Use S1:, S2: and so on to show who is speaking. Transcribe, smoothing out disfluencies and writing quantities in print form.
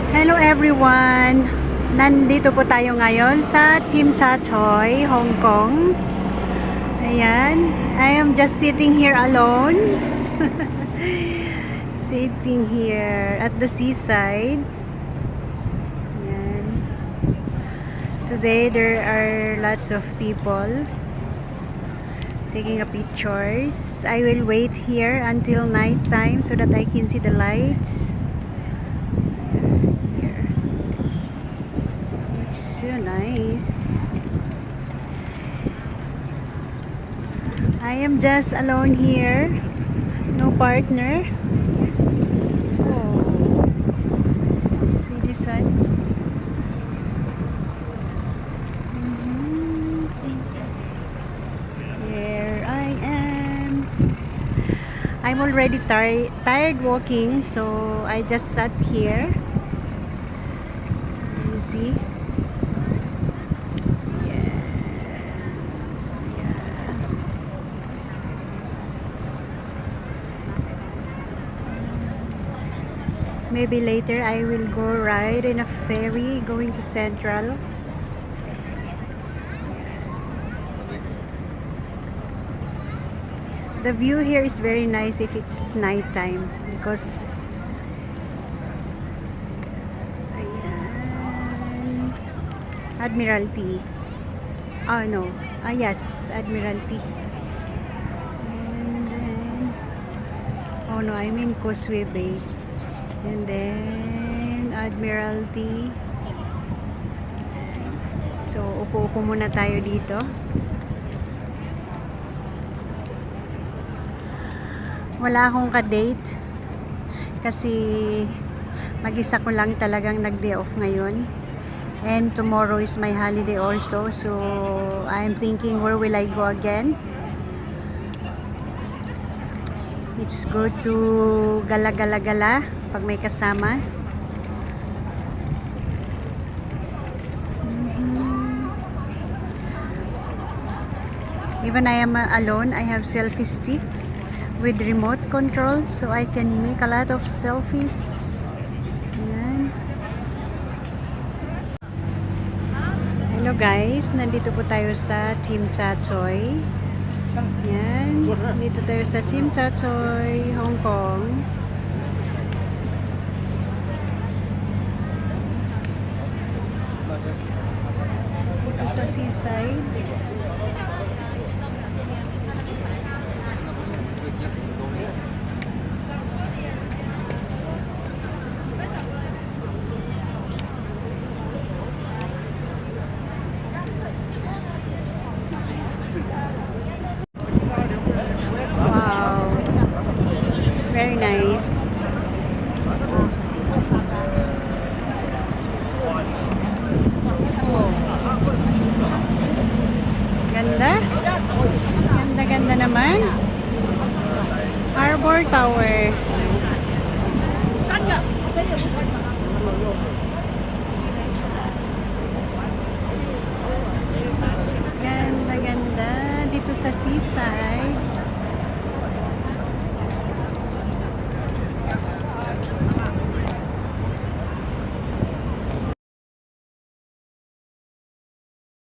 S1: Hello everyone! Nandito po tayo ngayon sa Chim Cha Choy, Hong Kong. Ayan, I am just sitting here alone. Sitting here at the seaside. Ayan. Today there are lots of people taking a pictures. I will wait here until night time so that I can see the lights. So nice. I am just alone here. No partner. Oh. See this one? Here I am. I'm already tired walking, so I just sat here. You see? Maybe later I will go ride in a ferry going to Central. The view here is very nice if it's nighttime because ayan, Admiralty. Oh no. Yes, Admiralty. And then, oh no, I mean Causeway Bay. And then Admiralty. So upo-upo muna tayo dito. Wala akong ka-date kasi mag-isa ko lang talagang nag-day off ngayon. And tomorrow is my holiday also. So I'm thinking, where will I go again? It's good to gala-gala-gala pag may kasama. Even I am alone, I have selfie stick with remote control so I can make a lot of selfies. Ayan. Hello guys, nandito po tayo sa Chim Cha Choy. Ayan, dito tayo sa Chim Cha Choy, Hong Kong. Dito sa seaside. Wow, it's very nice. Oh. Ganda. Ganda-ganda naman. Harbor Tower. Ganda-ganda dito sa seaside.